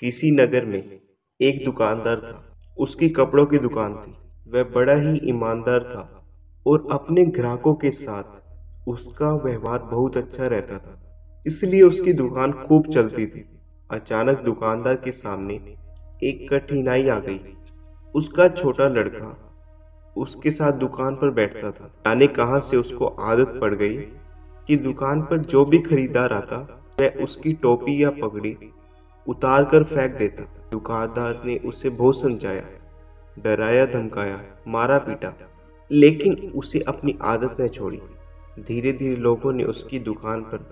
किसी नगर में एक दुकानदार था। उसकी कपड़ों की दुकान थी। वह बड़ा ही ईमानदार था और अपने ग्राहकों के साथ उसका व्यवहार बहुत अच्छा रहता था, इसलिए उसकी दुकान खूब चलती थी। अचानक दुकानदार के सामने एक कठिनाई आ गई। उसका छोटा लड़का उसके साथ दुकान पर बैठता था। जाने कहां से उसको आदत पड़ गई कि दुकान पर जो भी खरीदार आता वह उसकी टोपी या पगड़ी उतार कर फेंक देता। दुकानदार ने उसे बहुत समझाया, डराया, धमकाया, मारा पीटा, लेकिन उसे अपनी आदत न छोड़ी। धीरे धीरे लोगों ने उसकी दुकान पर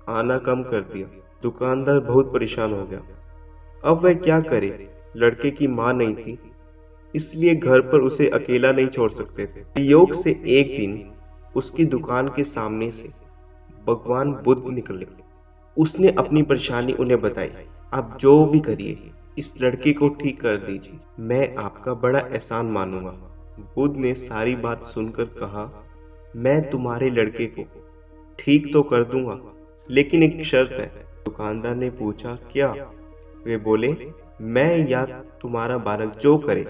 आना कम कर दिया। दुकानदार बहुत परेशान हो गया। अब वह क्या करे? लड़के की माँ नहीं थी, इसलिए घर पर उसे अकेला नहीं छोड़ सकते थे। योग से एक दिन उसकी दुकान के सामने से भगवान बुद्ध निकले। उसने अपनी परेशानी उन्हें बताई। आप जो भी करिए, इस लड़के को ठीक कर दीजिए, मैं आपका बड़ा एहसान मानूंगा। बुद्ध ने सारी बात सुनकर कहा, मैं तुम्हारे लड़के को ठीक तो कर दूंगा, लेकिन एक शर्त है। दुकानदार ने पूछा, क्या? वे बोले, मैं या तुम्हारा बालक जो करे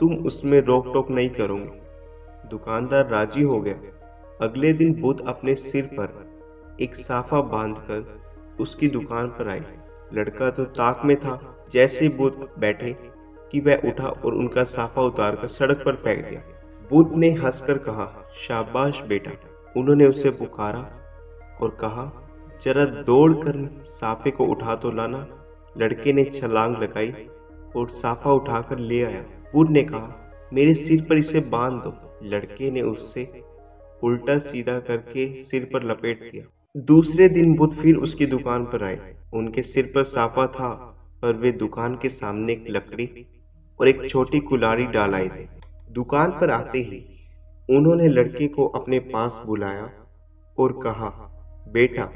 तुम उसमें रोक टोक नहीं करोगे। दुकानदार राजी हो गया। अगले दिन बुद्ध अपने सिर पर एक साफा बांधकर उसकी दुकान पर आए। लड़का तो ताक में था। जैसे बुद्ध बैठे कि वह उठा और उनका साफा उतारकर सड़क पर फेंक दिया। बुद्ध ने हंसकर कहा, शाबाश बेटा। उन्होंने उसे पुकारा और कहा, जरा दौड़ कर साफे को उठा तो लाना। लड़के ने छलांग लगाई और साफा उठाकर ले आया। बुद्ध ने कहा, मेरे सिर पर इसे बांध दो। लड़के ने उससे उल्टा सीधा करके सिर पर लपेट दिया। दूसरे दिन बुद्ध फिर उसकी दुकान पर आए। उनके सिर पर साफा था, पर वे दुकान के सामने एक लकड़ी और एक छोटी कुल्हाड़ी डाल आए थे। दुकान पर आते ही उन्होंने लड़के को अपने पास बुलाया और कहा, बेटा,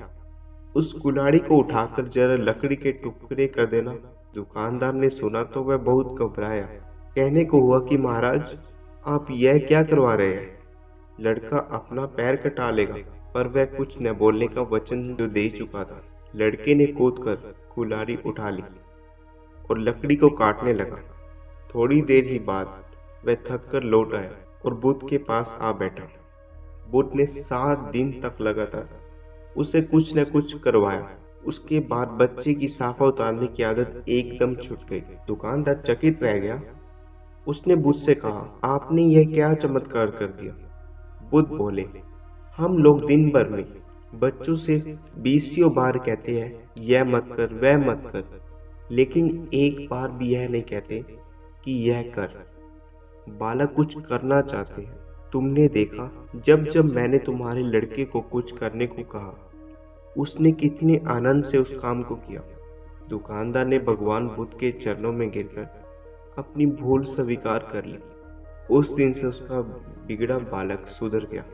उस कुल्हाड़ी को उठाकर जरा लकड़ी के टुकड़े कर देना। दुकानदार ने सुना तो वह बहुत घबराया। कहने को हुआ कि महाराज, आप यह क्या करवा रहे हैं? लड़का अपना पैर कटा लेगा, पर वह कुछ न बोलने का वचन जो दे चुका था। लड़के ने कूदकर कुल्हाड़ी उठा ली और लकड़ी को काटने लगा। थोड़ी देर ही बाद वह थक कर लौट आया और बुद्ध के पास आ बैठा। बुद्ध ने 7 दिन तक लगातार उसे कुछ न कुछ करवाया। उसके बाद बच्चे की साफा उतारने की आदत एकदम छूट गई। दुकानदार चकित रह गया। उसने बुद्ध से कहा, आपने यह क्या चमत्कार कर दिया? बुद्ध बोले, हम लोग दिन भर में बच्चों से 20 बार कहते हैं, यह मत कर, वह मत कर, लेकिन एक बार भी यह नहीं कहते कि यह कर। बालक कुछ करना चाहते हैं। तुमने देखा, जब जब मैंने तुम्हारे लड़के को कुछ करने को कहा, उसने कितने आनंद से उस काम को किया। दुकानदार ने भगवान बुद्ध के चरणों में गिरकर अपनी भूल स्वीकार कर ली। उस दिन से उसका बिगड़ा बालक सुधर गया।